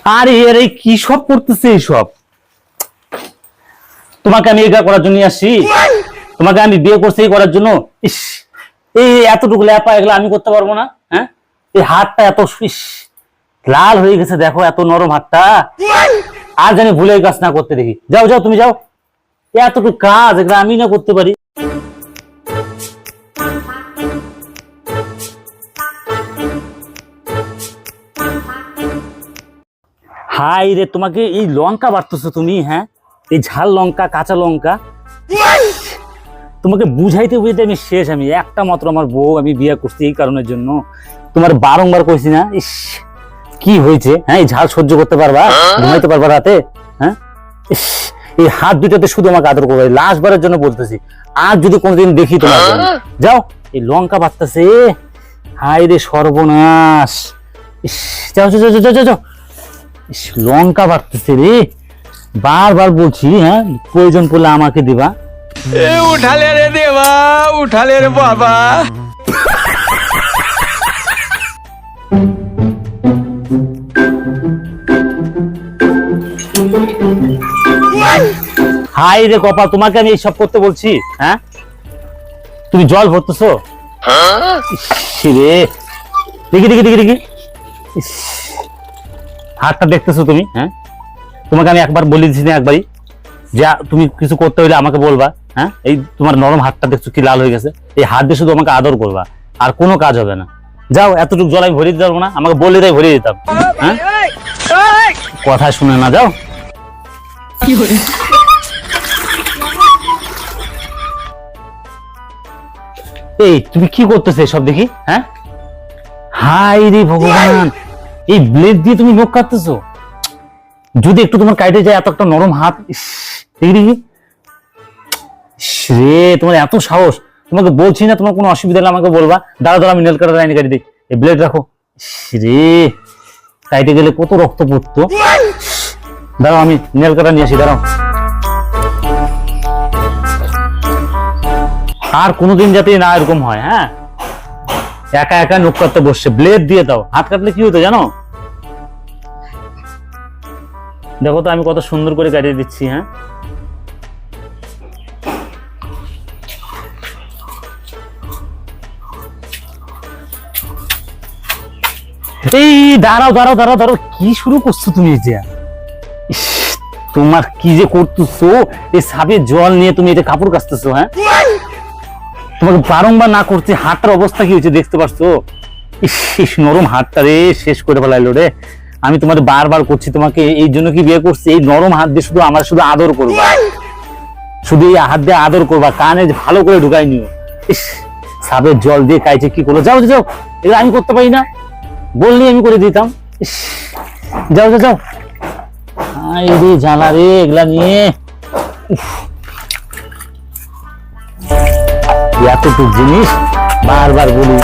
আরে আরে কি সব করতেছে এইসব? তোমাকে আমি এটা করার জন্য আসি? তোমাকে আমি বিয়ে করছি এই করার জন্য? ইস, এই এতটুকু ল্যাপা এগুলো আমি করতে পারবো না? হ্যাঁ, এই হাতটা এত ইস, লাল হয়ে গেছে, দেখো এত নরম হাতটা। আর জানি ভুলে কাজ না করতে দেখি। যাও যাও, তুমি যাও। এতটুকু কাজ এগুলো আমি না করতে পারি? হাই রে, তোমাকে এই লঙ্কা বাড়তেছো তুমি? হ্যাঁ, এই ঝাল লঙ্কা, কাঁচা লঙ্কা, তোমাকে বুঝাইতে বুঝাইতে আমি শেষ। আমি একটা মাত্র আমার বউ আমি বিয়ে করছি এই কারণের জন্য। তোমার বারংবার কইছি না? ইস, কি হয়েছে? হ্যাঁ, এই ঝাল সহ্য করতে পারবা? ঘুমাইতে পারবা রাতে? হ্যাঁ, ইস, এই হাত দুটাতে শুধু আমাকে আদর করবে, লাস্ট বারের জন্য বলতেছি। আর যদি কোনোদিন দেখি তোমার জন্য, যাও। এই লঙ্কা বাড়তেছে, হাই রে সর্বনাশ। ইস, যাও যাও যাও যাও যাও। ইস, লঙ্কা বাড়তেছে রে, বারবার বলছি। হ্যাঁ, প্রয়োজন পড়লে আমাকে দিবা। उठाले रे देवा, उठाले रे बाबा। হাই রে কপাল, তোমাকে আমি এইসব করতে বলছি? হ্যাঁ, তুমি জল ভরতেছো? রে, দেখি দেখি দেখি দেখি, হাতটা দেখতেছো তুমি? হ্যাঁ, তোমাকে আমি একবার বলে দিচ্ছি না, একবারই, যা তুমি কিছু করতে হইলে আমাকে বলবা। হ্যাঁ, এই তোমার নরম হাতটা দেখছো কি লাল হয়ে গেছে? এই হাত দিয়ে শুধু আমাকে আদর করবা, আর কোনো কাজ হবে না। যাও, এতটুকু জল আমি ভরিয়ে দিতে পারবো না? আমাকে বললে তাই ভরিয়ে দিতাম। হ্যাঁ, কথা শুনে না, যাও। এই তুমি কি করতেছো সব দেখি? হ্যাঁ, হাই রে ভগবান, এই ব্লেড দিয়ে তুমি নখ কাটতেছো? যদি একটু তোমার কাটে যায়, এত একটা নরম হাত। দেখি দেখি রে, তোমার এত সাহস! তোমাকে বলছি না তোমার কোনো অসুবিধা হলে আমাকে বলবা। দাঁড়া দাঁড়া, আমি নেল কাটার লাইনে কাটি দিই। এই ব্লেড রাখো। রে, কাটে গেলে কত রক্ত পড়তো। দাঁড়াও, আমি নেল কাটা নিয়ে আসি, দাঁড়াও। আর কোনোদিন যাতে না এরকম হয়। হ্যাঁ, একা একা নখ কাটতে বসছে, ব্লেড দিয়ে দাও। হাত কাটলে কি হতো জানো? দেখো তো আমি কত সুন্দর করে কাটিয়ে দিচ্ছি। হ্যাঁ, এই দাঁড়াও দাঁড়াও দাঁড়াও দাঁড়াও, কি শুরু করছো তুমি? যে তোমার কি যে করতেছো? এই সাবের জল নিয়ে তুমি এটা কাপড় কাচতেছো? হ্যাঁ, তোমাকে বারংবার না করছি, হাতটার অবস্থা কি হয়েছে দেখতে পাচ্ছো? ইস, নরম হাতটা রে, শেষ করে ফেলাইলো রে। আমি তোমাদের বারবার করছি, তোমাকে এই জন্য কি বিয়ে করছি? এই নরম হাত দিয়ে শুধু আমার শুধু আদর করবা, শুধু এই হাত দিয়ে আদর করবা, কানে ভালো করে ঢুকাই নিও। ইস, সাবের জল দিয়ে কাইছে কি করলো? যাও যাও, এগুলো আমি করতে পারি না, বললি আমি করে দিতাম। ইস, যাও যাও যাও। আই রে জ্বালা রে এগুলা নিয়ে। এতটুকু জিনিস বারবার বলি।